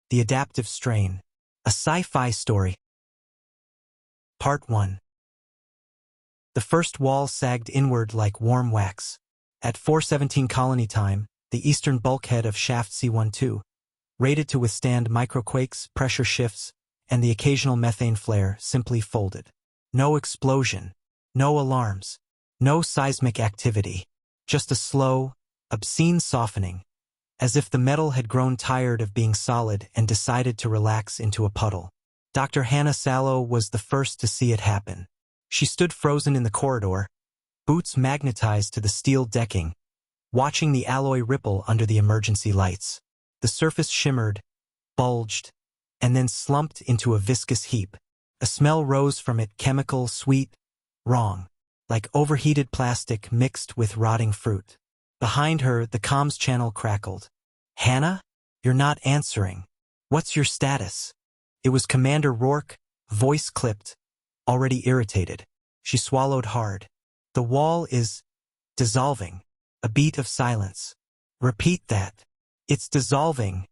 The Adaptive Strain. A Sci-Fi Story. Part 1. The first wall sagged inward like warm wax. At 4:17 colony time, the eastern bulkhead of shaft C12, rated to withstand microquakes, pressure shifts, and the occasional methane flare, simply folded. No explosion, no alarms, no seismic activity, just a slow, obscene softening, as if the metal had grown tired of being solid and decided to relax into a puddle. Dr. Hannah Sallow was the first to see it happen. She stood frozen in the corridor, boots magnetized to the steel decking, watching the alloy ripple under the emergency lights. The surface shimmered, bulged, and then slumped into a viscous heap. A smell rose from it, chemical, sweet, wrong, like overheated plastic mixed with rotting fruit. Behind her, the comms channel crackled. "Hannah? You're not answering. What's your status?" It was Commander Rourke, voice clipped, already irritated. She swallowed hard. "The wall is dissolving." A beat of silence. "Repeat that." "It's dissolving,"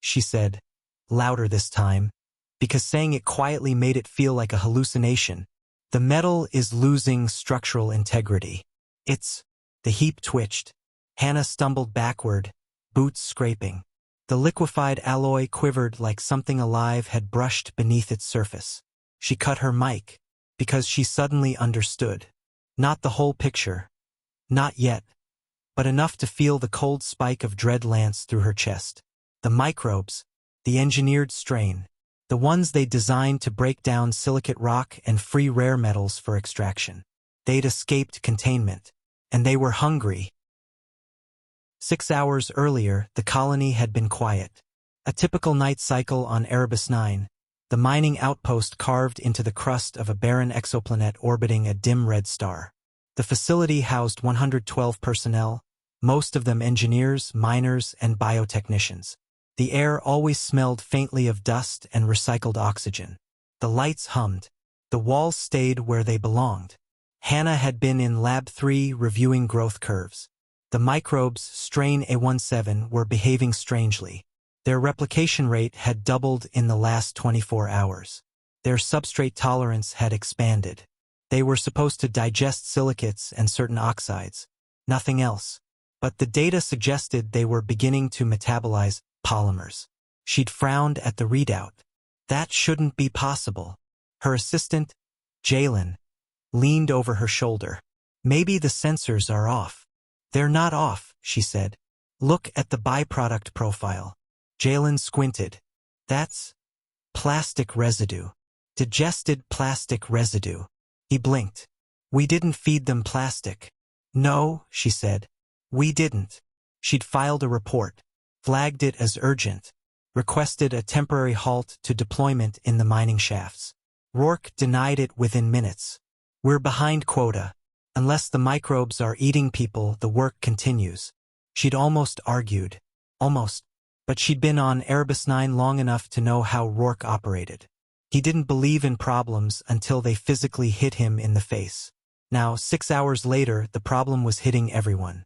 she said, louder this time, because saying it quietly made it feel like a hallucination. "The metal is losing structural integrity." "It's..." The heap twitched. Hannah stumbled backward, boots scraping. The liquefied alloy quivered like something alive had brushed beneath its surface. She cut her mic, because she suddenly understood. Not the whole picture. Not yet. But enough to feel the cold spike of dread lance through her chest. The microbes, the engineered strain, the ones they designed to break down silicate rock and free rare metals for extraction. They'd escaped containment, and they were hungry. 6 hours earlier, the colony had been quiet. A typical night cycle on Erebus 9, the mining outpost carved into the crust of a barren exoplanet orbiting a dim red star. The facility housed 112 personnel, most of them engineers, miners, and biotechnicians. The air always smelled faintly of dust and recycled oxygen. The lights hummed. The walls stayed where they belonged. Hannah had been in Lab 3 reviewing growth curves. The microbes, strain A17, were behaving strangely. Their replication rate had doubled in the last 24 hours. Their substrate tolerance had expanded. They were supposed to digest silicates and certain oxides. Nothing else. But the data suggested they were beginning to metabolize polymers. She'd frowned at the readout. That shouldn't be possible. Her assistant, Jalen, leaned over her shoulder. "Maybe the sensors are off." "They're not off," she said. "Look at the byproduct profile." Jalen squinted. "That's plastic residue. Digested plastic residue." He blinked. "We didn't feed them plastic." "No," she said. "We didn't." She'd filed a report, flagged it as urgent, requested a temporary halt to deployment in the mining shafts. Rourke denied it within minutes. "We're behind quota. Unless the microbes are eating people, the work continues." She'd almost argued. Almost. But she'd been on Erebus 9 long enough to know how Rourke operated. He didn't believe in problems until they physically hit him in the face. Now, 6 hours later, the problem was hitting everyone.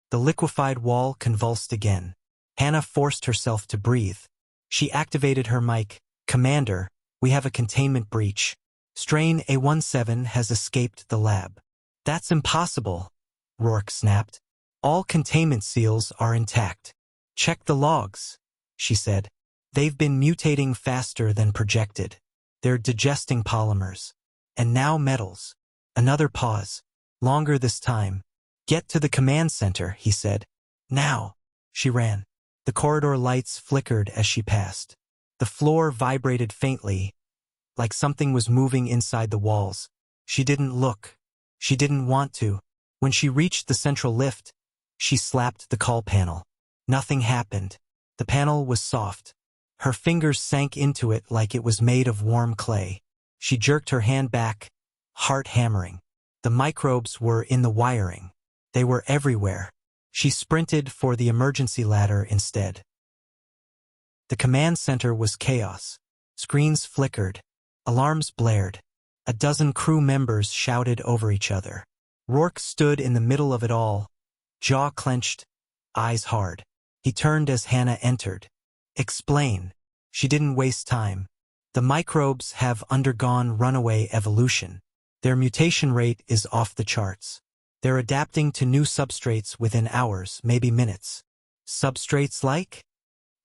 The liquefied wall convulsed again. Hannah forced herself to breathe. She activated her mic. "Commander, we have a containment breach. Strain A17 has escaped the lab." "That's impossible," Rourke snapped. "All containment seals are intact." "Check the logs," she said. "They've been mutating faster than projected. They're digesting polymers. And now metals." Another pause. Longer this time. "Get to the command center," he said. "Now." She ran. The corridor lights flickered as she passed. The floor vibrated faintly, like something was moving inside the walls. She didn't look. She didn't want to. When she reached the central lift, she slapped the call panel. Nothing happened. The panel was soft. Her fingers sank into it like it was made of warm clay. She jerked her hand back, heart hammering. The microbes were in the wiring. They were everywhere. She sprinted for the emergency ladder instead. The command center was chaos. Screens flickered. Alarms blared. A dozen crew members shouted over each other. Rourke stood in the middle of it all, jaw clenched, eyes hard. He turned as Hannah entered. Explain. She didn't waste time. The microbes have undergone runaway evolution. Their mutation rate is off the charts. They're adapting to new substrates within hours, maybe minutes. Substrates like?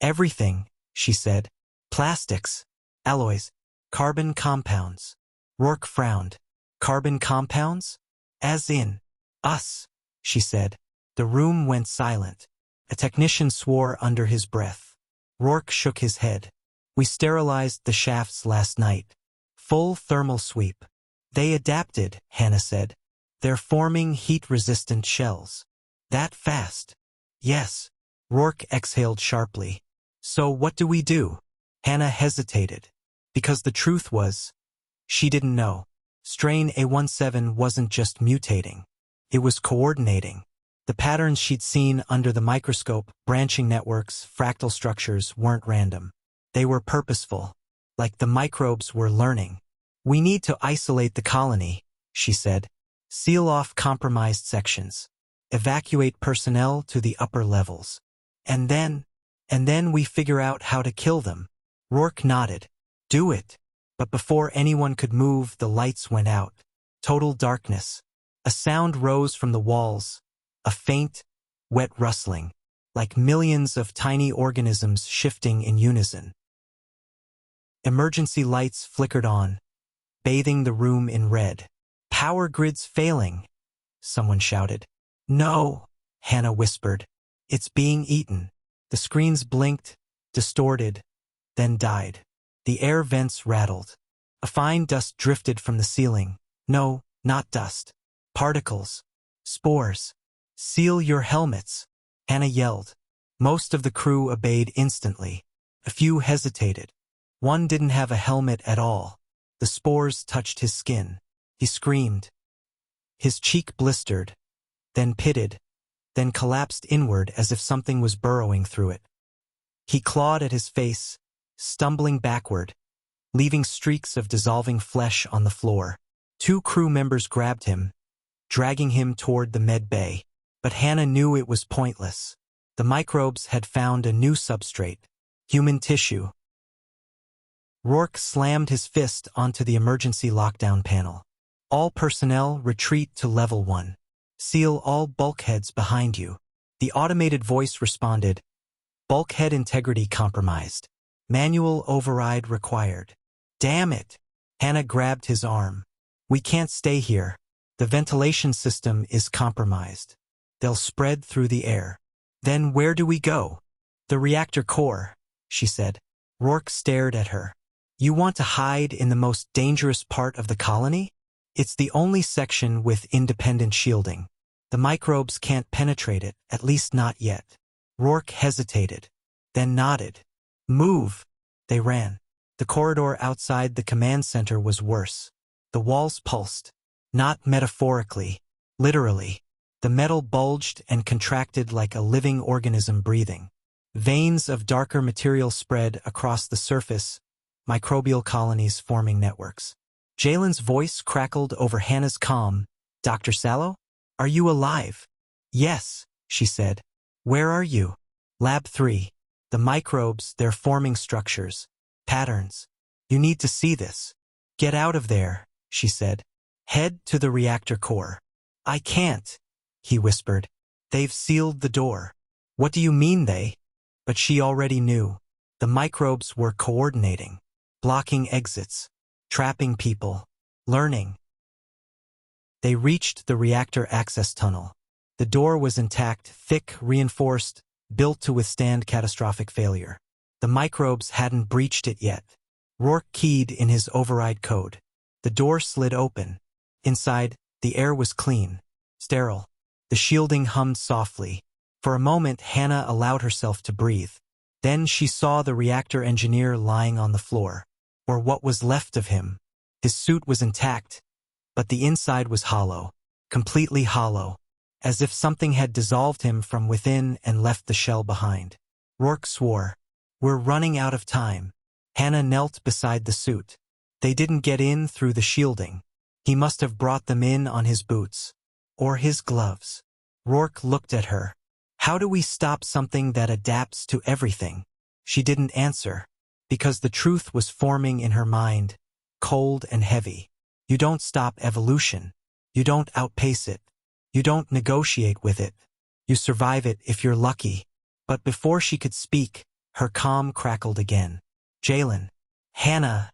Everything, she said. Plastics, alloys, carbon compounds. Rourke frowned. Carbon compounds? As in, us, she said. The room went silent. A technician swore under his breath. Rourke shook his head. We sterilized the shafts last night. Full thermal sweep. They adapted, Hannah said. They're forming heat-resistant shells. That fast? Yes. Rourke exhaled sharply. So what do we do? Hannah hesitated. Because the truth was, she didn't know. Strain A17 wasn't just mutating. It was coordinating. The patterns she'd seen under the microscope, branching networks, fractal structures, weren't random. They were purposeful, like the microbes were learning. We need to isolate the colony, she said. Seal off compromised sections. Evacuate personnel to the upper levels. And then we figure out how to kill them. Rourke nodded. Do it. But before anyone could move, the lights went out. Total darkness. A sound rose from the walls. A faint, wet rustling, like millions of tiny organisms shifting in unison. Emergency lights flickered on, bathing the room in red. Power grids failing, someone shouted. No, Hannah whispered. It's being eaten. The screens blinked, distorted, then died. The air vents rattled. A fine dust drifted from the ceiling. No, not dust. Particles. Spores. Seal your helmets, Hannah yelled. Most of the crew obeyed instantly. A few hesitated. One didn't have a helmet at all. The spores touched his skin. He screamed. His cheek blistered, then pitted, then collapsed inward as if something was burrowing through it. He clawed at his face, stumbling backward, leaving streaks of dissolving flesh on the floor. 2 crew members grabbed him, dragging him toward the med bay. But Hannah knew it was pointless. The microbes had found a new substrate, human tissue. Rourke slammed his fist onto the emergency lockdown panel. All personnel retreat to level 1. Seal all bulkheads behind you. The automated voice responded. Bulkhead integrity compromised. Manual override required. Damn it! Hannah grabbed his arm. We can't stay here. The ventilation system is compromised. They'll spread through the air. Then where do we go? The reactor core, she said. Rourke stared at her. You want to hide in the most dangerous part of the colony? It's the only section with independent shielding. The microbes can't penetrate it, at least not yet. Rourke hesitated, then nodded. Move! They ran. The corridor outside the command center was worse. The walls pulsed. Not metaphorically, literally. The metal bulged and contracted like a living organism breathing. Veins of darker material spread across the surface, microbial colonies forming networks. Jalen's voice crackled over Hannah's comm. Dr. Sallow? Are you alive? Yes, she said. Where are you? Lab 3. The microbes, they're forming structures, patterns. You need to see this. Get out of there, she said. Head to the reactor core. I can't, he whispered. They've sealed the door. What do you mean they? But she already knew. The microbes were coordinating, blocking exits, trapping people, learning. They reached the reactor access tunnel. The door was intact, thick, reinforced, built to withstand catastrophic failure. The microbes hadn't breached it yet. Rourke keyed in his override code. The door slid open. Inside, the air was clean, sterile. The shielding hummed softly. For a moment, Hannah allowed herself to breathe. Then she saw the reactor engineer lying on the floor, or what was left of him. His suit was intact, but the inside was hollow, completely hollow, as if something had dissolved him from within and left the shell behind. Rourke swore. We're running out of time. Hannah knelt beside the suit. They didn't get in through the shielding. He must have brought them in on his boots. Or his gloves. Rourke looked at her. How do we stop something that adapts to everything? She didn't answer, because the truth was forming in her mind, cold and heavy. You don't stop evolution. You don't outpace it. You don't negotiate with it. You survive it if you're lucky. But before she could speak, her calm crackled again. Jalen. Hannah.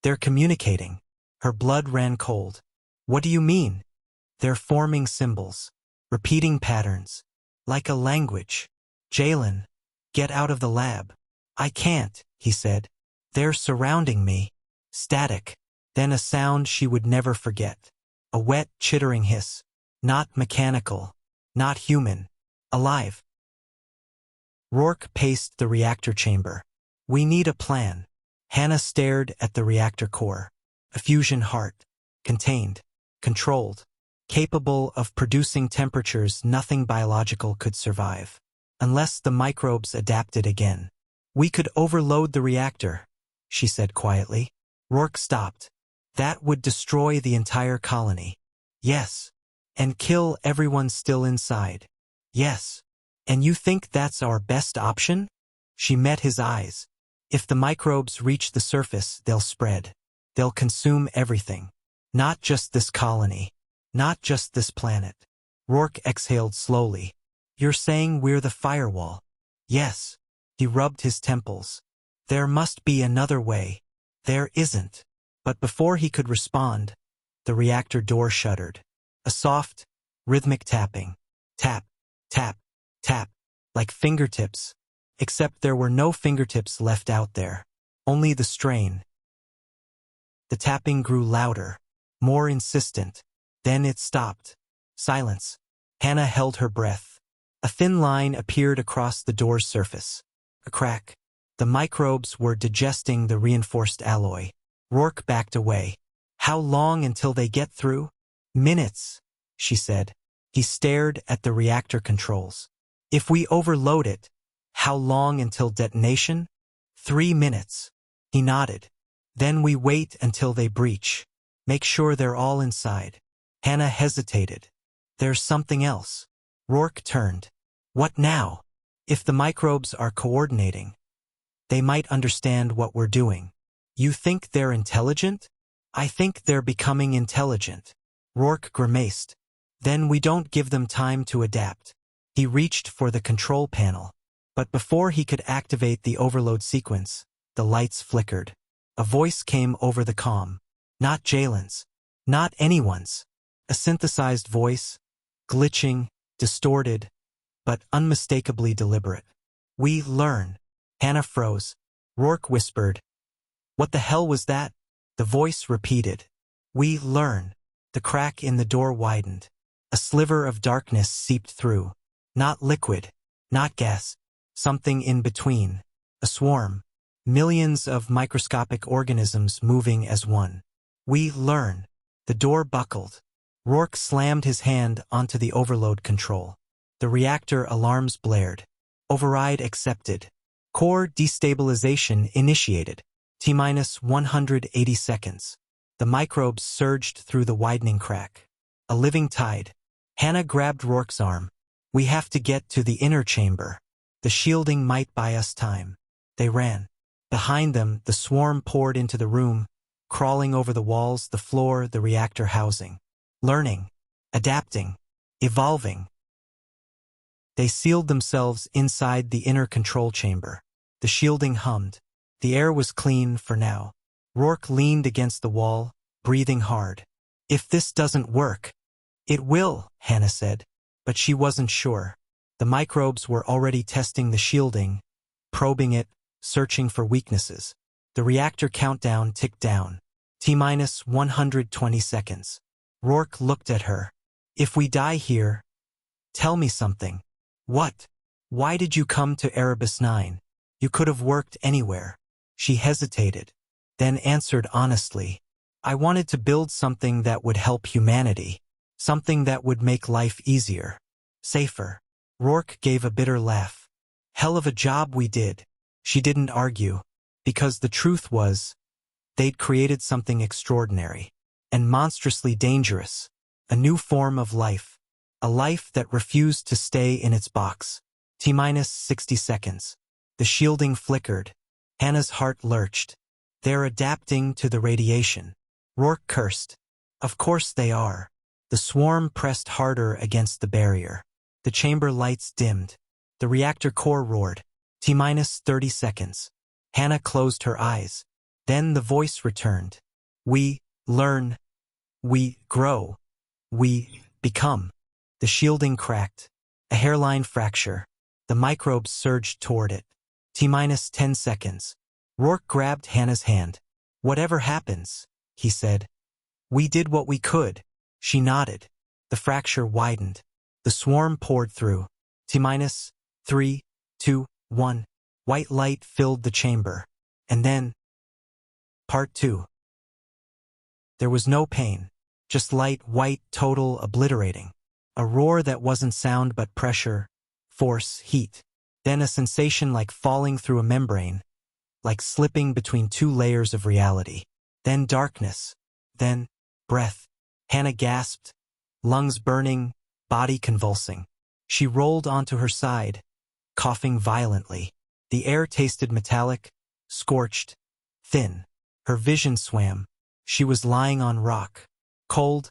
They're communicating. Her blood ran cold. What do you mean? They're forming symbols. Repeating patterns. Like a language. Jalen. Get out of the lab. I can't, he said. They're surrounding me. Static. Then a sound she would never forget. A wet, chittering hiss. Not mechanical. Not human. Alive. Rourke paced the reactor chamber. We need a plan. Hannah stared at the reactor core. A fusion heart. Contained. Controlled. Capable of producing temperatures nothing biological could survive. Unless the microbes adapted again. We could overload the reactor, she said quietly. Rourke stopped. That would destroy the entire colony. Yes. And kill everyone still inside. Yes. And you think that's our best option? She met his eyes. If the microbes reach the surface, they'll spread. They'll consume everything. Not just this colony. Not just this planet. Rourke exhaled slowly. You're saying we're the firewall? Yes. He rubbed his temples. There must be another way. There isn't. But before he could respond, the reactor door shuddered. A soft, rhythmic tapping. Tap, tap, tap, like fingertips. Except there were no fingertips left out there. Only the strain. The tapping grew louder, more insistent. Then it stopped. Silence. Hannah held her breath. A thin line appeared across the door's surface. A crack. The microbes were digesting the reinforced alloy. Rourke backed away. How long until they get through? Minutes, she said. He stared at the reactor controls. If we overload it, how long until detonation? 3 minutes. He nodded. Then we wait until they breach. Make sure they're all inside. Hannah hesitated. There's something else. Rourke turned. What now? If the microbes are coordinating, they might understand what we're doing. You think they're intelligent? I think they're becoming intelligent. Rourke grimaced. Then we don't give them time to adapt. He reached for the control panel. But before he could activate the overload sequence, the lights flickered. A voice came over the comm. Not Jalen's. Not anyone's. A synthesized voice, glitching, distorted, but unmistakably deliberate. We learn. Hannah froze. Rourke whispered. What the hell was that? The voice repeated. We learn. The crack in the door widened. A sliver of darkness seeped through. Not liquid. Not gas. Something in between. A swarm. Millions of microscopic organisms moving as one. We learn. The door buckled. Rourke slammed his hand onto the overload control. The reactor alarms blared. Override accepted. Core destabilization initiated. T-minus 180 seconds. The microbes surged through the widening crack. A living tide. Hannah grabbed Rourke's arm. We have to get to the inner chamber. The shielding might buy us time. They ran. Behind them, the swarm poured into the room, crawling over the walls, the floor, the reactor housing. Learning. Adapting. Evolving. They sealed themselves inside the inner control chamber. The shielding hummed. The air was clean for now. Rourke leaned against the wall, breathing hard. If this doesn't work. It will, Hannah said. But she wasn't sure. The microbes were already testing the shielding, probing it, searching for weaknesses. The reactor countdown ticked down. T-minus 120 seconds. Rourke looked at her. If we die here, tell me something. What? Why did you come to Erebus 9? You could have worked anywhere. She hesitated, then answered honestly. I wanted to build something that would help humanity. Something that would make life easier. Safer. Rourke gave a bitter laugh. Hell of a job we did. She didn't argue. Because the truth was, they'd created something extraordinary. And monstrously dangerous. A new form of life. A life that refused to stay in its box. T-minus 60 seconds. The shielding flickered. Hannah's heart lurched. They're adapting to the radiation. Rourke cursed. Of course they are. The swarm pressed harder against the barrier. The chamber lights dimmed. The reactor core roared. T-minus 30 seconds. Hannah closed her eyes. Then the voice returned. We learn. We grow. We become. The shielding cracked. A hairline fracture. The microbes surged toward it. T-minus 10 seconds. Rourke grabbed Hannah's hand. Whatever happens, he said. We did what we could. She nodded. The fracture widened. The swarm poured through. T-minus 3, 2, 1. White light filled the chamber. And then... Part 2. There was no pain. Just light, white, total, obliterating. A roar that wasn't sound but pressure, force, heat. Then a sensation like falling through a membrane, like slipping between two layers of reality. Then darkness. Then breath. Hannah gasped, lungs burning, body convulsing. She rolled onto her side, coughing violently. The air tasted metallic, scorched, thin. Her vision swam. She was lying on rock. Cold,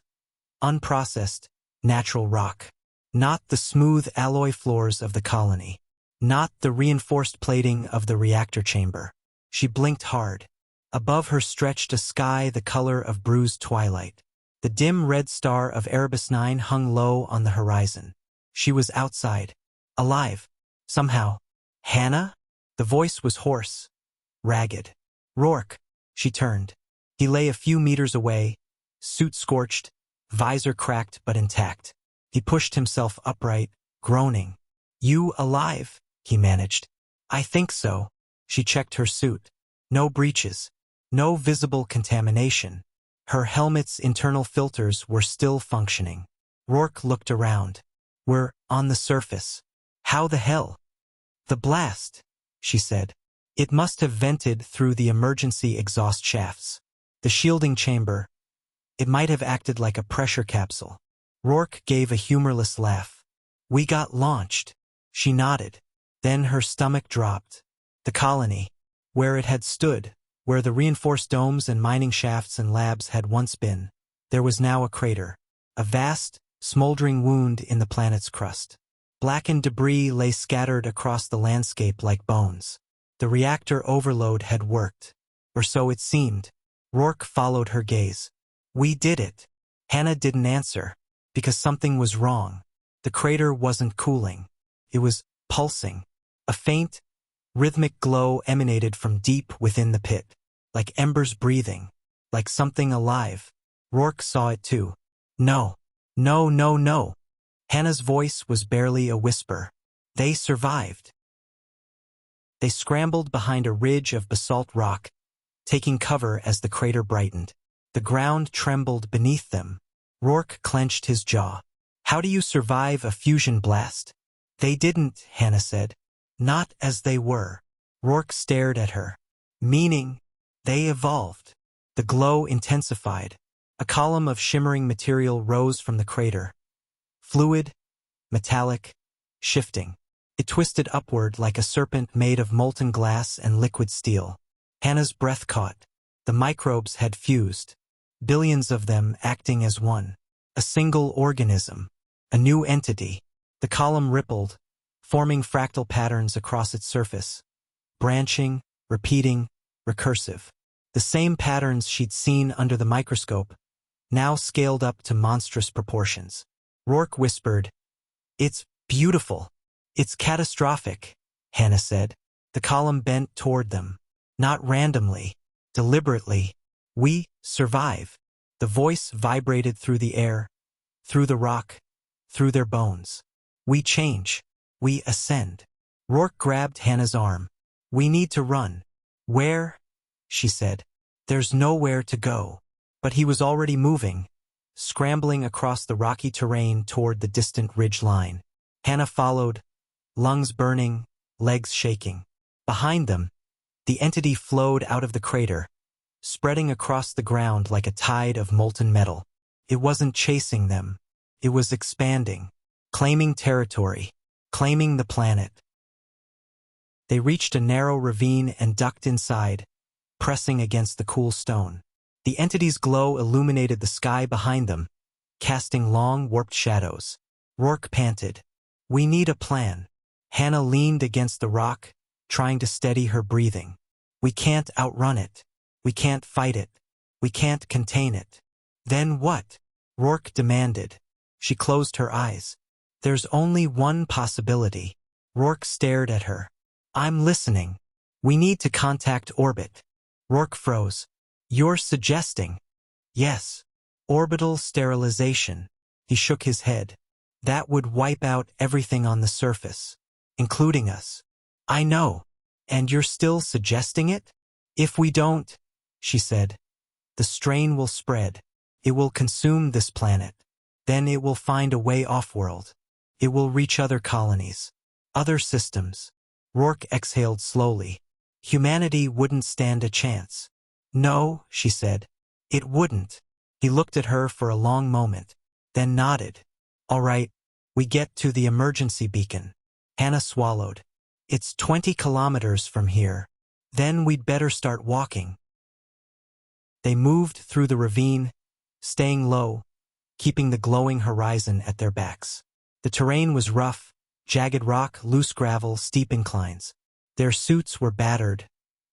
unprocessed, natural rock. Not the smooth alloy floors of the colony. Not the reinforced plating of the reactor chamber. She blinked hard. Above her stretched a sky the color of bruised twilight. The dim red star of Erebus 9 hung low on the horizon. She was outside. Alive. Somehow. Hannah? The voice was hoarse. Ragged. Rourke. She turned. He lay a few meters away, suit scorched, visor cracked but intact. He pushed himself upright, groaning. You alive? He managed. I think so. She checked her suit. No breaches. No visible contamination. Her helmet's internal filters were still functioning. Rourke looked around. We're on the surface. How the hell? The blast, she said. It must have vented through the emergency exhaust shafts. The shielding chamber. It might have acted like a pressure capsule. Rourke gave a humorless laugh. We got launched. She nodded. Then her stomach dropped. The colony, where it had stood, where the reinforced domes and mining shafts and labs had once been, there was now a crater, a vast, smoldering wound in the planet's crust. Blackened debris lay scattered across the landscape like bones. The reactor overload had worked, or so it seemed. Rourke followed her gaze. We did it. Hannah didn't answer, because something was wrong. The crater wasn't cooling. It was pulsing. A faint, rhythmic glow emanated from deep within the pit, like embers breathing, like something alive. Rourke saw it too. No. No, no, no. Hannah's voice was barely a whisper. They survived. They scrambled behind a ridge of basalt rock, taking cover as the crater brightened. The ground trembled beneath them. Rourke clenched his jaw. How do you survive a fusion blast? They didn't, Hannah said. Not as they were. Rourke stared at her. Meaning, they evolved. The glow intensified. A column of shimmering material rose from the crater. Fluid, metallic, shifting. It twisted upward like a serpent made of molten glass and liquid steel. Hannah's breath caught. The microbes had fused. Billions of them acting as one. A single organism. A new entity. The column rippled, forming fractal patterns across its surface. Branching, repeating, recursive. The same patterns she'd seen under the microscope, now scaled up to monstrous proportions. Rourke whispered, It's beautiful. It's catastrophic, Hannah said. The column bent toward them. Not randomly, deliberately. We survive. The voice vibrated through the air, through the rock, through their bones. We change. We ascend. Rourke grabbed Hannah's arm. We need to run. Where? She said. There's nowhere to go. But he was already moving, scrambling across the rocky terrain toward the distant ridge line. Hannah followed, lungs burning, legs shaking. Behind them, the entity flowed out of the crater, spreading across the ground like a tide of molten metal. It wasn't chasing them. It was expanding, claiming territory, claiming the planet. They reached a narrow ravine and ducked inside, pressing against the cool stone. The entity's glow illuminated the sky behind them, casting long, warped shadows. Rourke panted. "We need a plan." Hannah leaned against the rock, trying to steady her breathing. "We can't outrun it. We can't fight it. We can't contain it." "Then what?" Rourke demanded. She closed her eyes. "There's only one possibility." Rourke stared at her. "I'm listening. We need to contact orbit." Rourke froze. "You're suggesting?" "Yes. Orbital sterilization." He shook his head. "That would wipe out everything on the surface, including us." "I know. And you're still suggesting it?" "If we don't," she said, "the strain will spread. It will consume this planet. Then it will find a way off-world. It will reach other colonies, other systems." Rourke exhaled slowly. "Humanity wouldn't stand a chance." "No," she said, "it wouldn't." He looked at her for a long moment, then nodded. "All right, we get to the emergency beacon." Hannah swallowed. "It's 20 kilometers from here. Then we'd better start walking." They moved through the ravine, staying low, keeping the glowing horizon at their backs. The terrain was rough, jagged rock, loose gravel, steep inclines. Their suits were battered,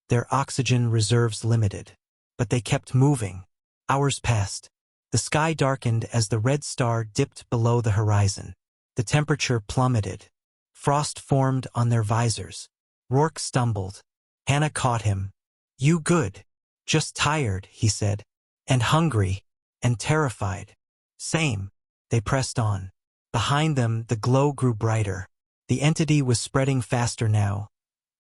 their oxygen reserves limited. But they kept moving. Hours passed. The sky darkened as the red star dipped below the horizon. The temperature plummeted. Frost formed on their visors. Rourke stumbled. Hannah caught him. "You good?" "Just tired," he said. "And hungry. And terrified." "Same." They pressed on. Behind them, the glow grew brighter. The entity was spreading faster now,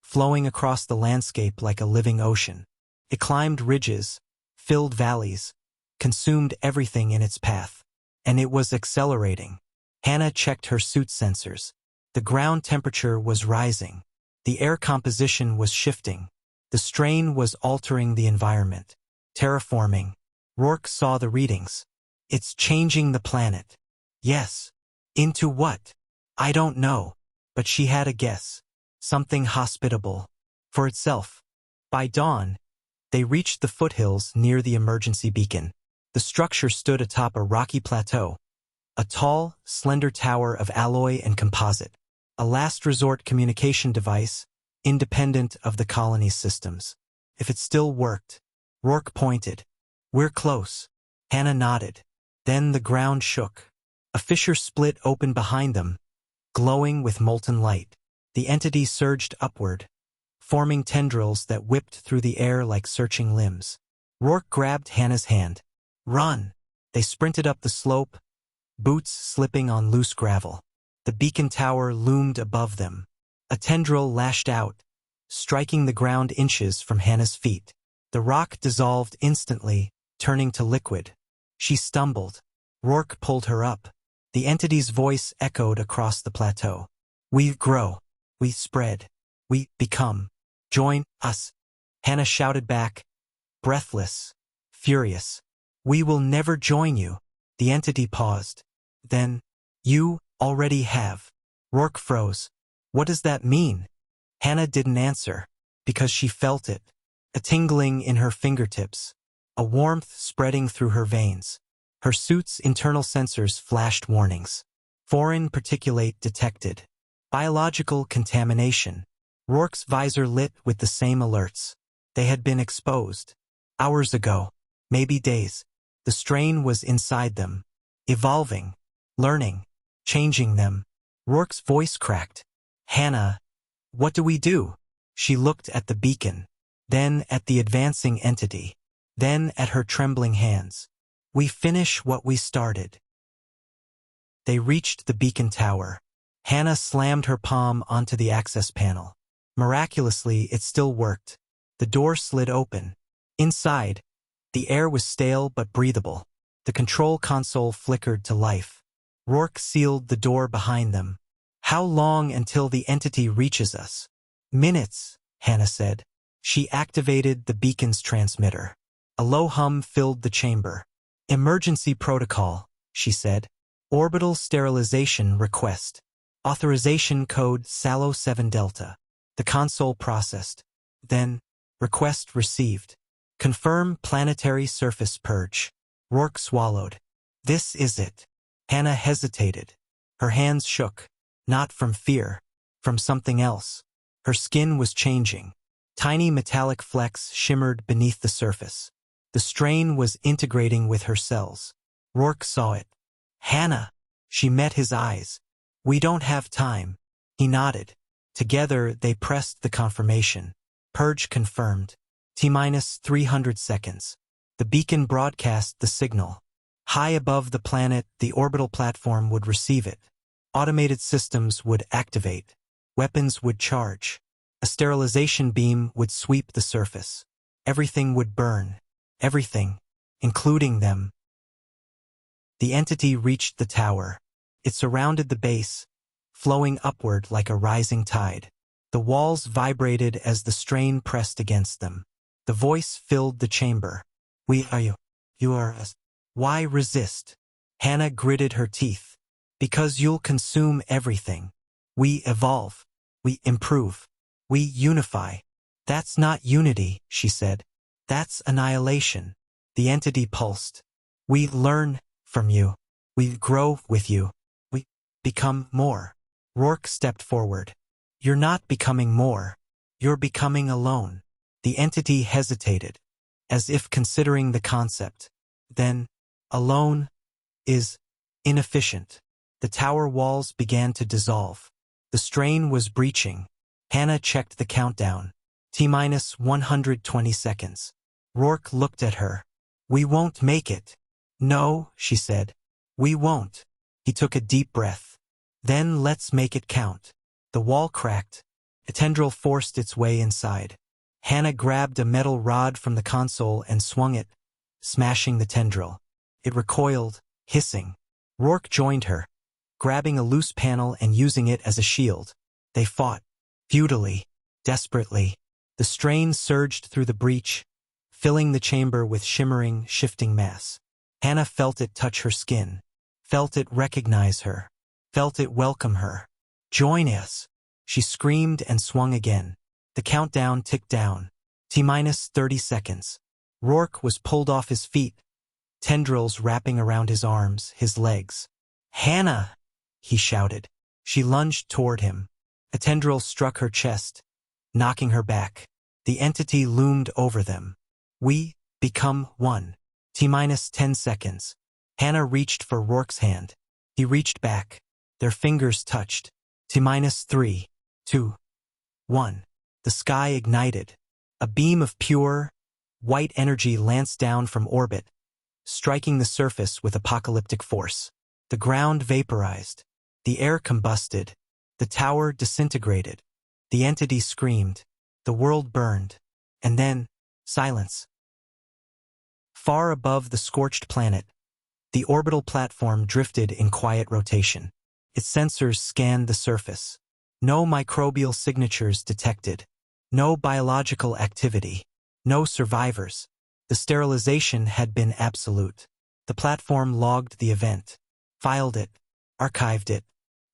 flowing across the landscape like a living ocean. It climbed ridges, filled valleys, consumed everything in its path. And it was accelerating. Hannah checked her suit sensors. The ground temperature was rising. The air composition was shifting. The strain was altering the environment, terraforming. Rourke saw the readings. "It's changing the planet." "Yes. Into what?" "I don't know." But she had a guess. Something hospitable. For itself. By dawn, they reached the foothills near the emergency beacon. The structure stood atop a rocky plateau. A tall, slender tower of alloy and composite. A last-resort communication device, independent of the colony's systems. If it still worked. Rourke pointed. "We're close." Hannah nodded. Then the ground shook. A fissure split open behind them, glowing with molten light. The entity surged upward, forming tendrils that whipped through the air like searching limbs. Rourke grabbed Hannah's hand. "Run!" They sprinted up the slope, boots slipping on loose gravel. The beacon tower loomed above them. A tendril lashed out, striking the ground inches from Hannah's feet. The rock dissolved instantly, turning to liquid. She stumbled. Rourke pulled her up. The entity's voice echoed across the plateau. "We grow. We spread. We become. Join us." Hannah shouted back, breathless, furious. "We will never join you." The entity paused. Then, "You already have." Rourke froze. "What does that mean?" Hannah didn't answer, because she felt it. A tingling in her fingertips. A warmth spreading through her veins. Her suit's internal sensors flashed warnings. Foreign particulate detected. Biological contamination. Rourke's visor lit with the same alerts. They had been exposed. Hours ago. Maybe days. The strain was inside them. Evolving. Learning. Changing them. Rourke's voice cracked. "Hannah, what do we do?" She looked at the beacon. Then at the advancing entity. Then at her trembling hands. "We finish what we started." They reached the beacon tower. Hannah slammed her palm onto the access panel. Miraculously, it still worked. The door slid open. Inside, the air was stale but breathable. The control console flickered to life. Rourke sealed the door behind them. "How long until the entity reaches us?" "Minutes," Hannah said. She activated the beacon's transmitter. A low hum filled the chamber. "Emergency protocol," she said. "Orbital sterilization request. Authorization code SALO 7 Delta." The console processed. Then, request received. Confirm planetary surface purge. Rourke swallowed. This is it. Hannah hesitated. Her hands shook. Not from fear. From something else. Her skin was changing. Tiny metallic flecks shimmered beneath the surface. The strain was integrating with her cells. Rourke saw it. Hannah! She met his eyes. We don't have time. He nodded. Together, they pressed the confirmation. Purge confirmed. T-minus 300 seconds. The beacon broadcast the signal. High above the planet, the orbital platform would receive it. Automated systems would activate. Weapons would charge. A sterilization beam would sweep the surface. Everything would burn. Everything, including them. The entity reached the tower. It surrounded the base, flowing upward like a rising tide. The walls vibrated as the strain pressed against them. The voice filled the chamber. We are you. You are us. Why resist? Hannah gritted her teeth. Because you'll consume everything. We evolve. We improve. We unify. That's not unity, she said. That's annihilation. The entity pulsed. We learn from you. We grow with you. We become more. Rourke stepped forward. You're not becoming more. You're becoming alone. The entity hesitated, as if considering the concept. Then, alone is inefficient. The tower walls began to dissolve. The strain was breaching. Hannah checked the countdown. T-minus 120 seconds. Rourke looked at her. We won't make it. No, she said. We won't. He took a deep breath. Then let's make it count. The wall cracked. A tendril forced its way inside. Hannah grabbed a metal rod from the console and swung it, smashing the tendril. It recoiled, hissing. Rourke joined her, grabbing a loose panel and using it as a shield. They fought, futilely, desperately. The strain surged through the breach, filling the chamber with shimmering, shifting mass. Hannah felt it touch her skin, felt it recognize her, felt it welcome her. Join us! She screamed and swung again. The countdown ticked down. T-minus 30 seconds. Rourke was pulled off his feet, tendrils wrapping around his arms, his legs. Hannah! He shouted. She lunged toward him. A tendril struck her chest, knocking her back. The entity loomed over them. We become one. T-minus 10 seconds. Hannah reached for Rourke's hand. He reached back. Their fingers touched. T-minus 3, 2, 1. The sky ignited. A beam of pure, white energy lanced down from orbit, striking the surface with apocalyptic force. The ground vaporized. The air combusted. The tower disintegrated. The entity screamed. The world burned. And then, silence. Far above the scorched planet, the orbital platform drifted in quiet rotation. Its sensors scanned the surface. No microbial signatures detected. No biological activity. No survivors. The sterilization had been absolute. The platform logged the event, filed it, archived it.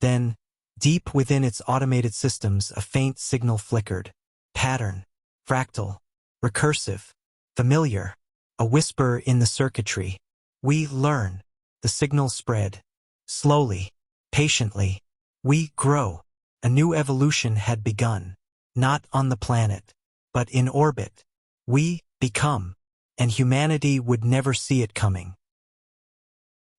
Then, deep within its automated systems, a faint signal flickered. Pattern. Fractal. Recursive. Familiar. A whisper in the circuitry. We learn. The signal spread. Slowly. Patiently. We grow. A new evolution had begun. Not on the planet, but in orbit. We become. And humanity would never see it coming.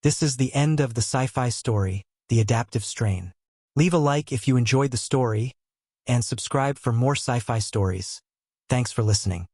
This is the end of the sci-fi story, The Adaptive Strain. Leave a like if you enjoyed the story, and subscribe for more sci-fi stories. Thanks for listening.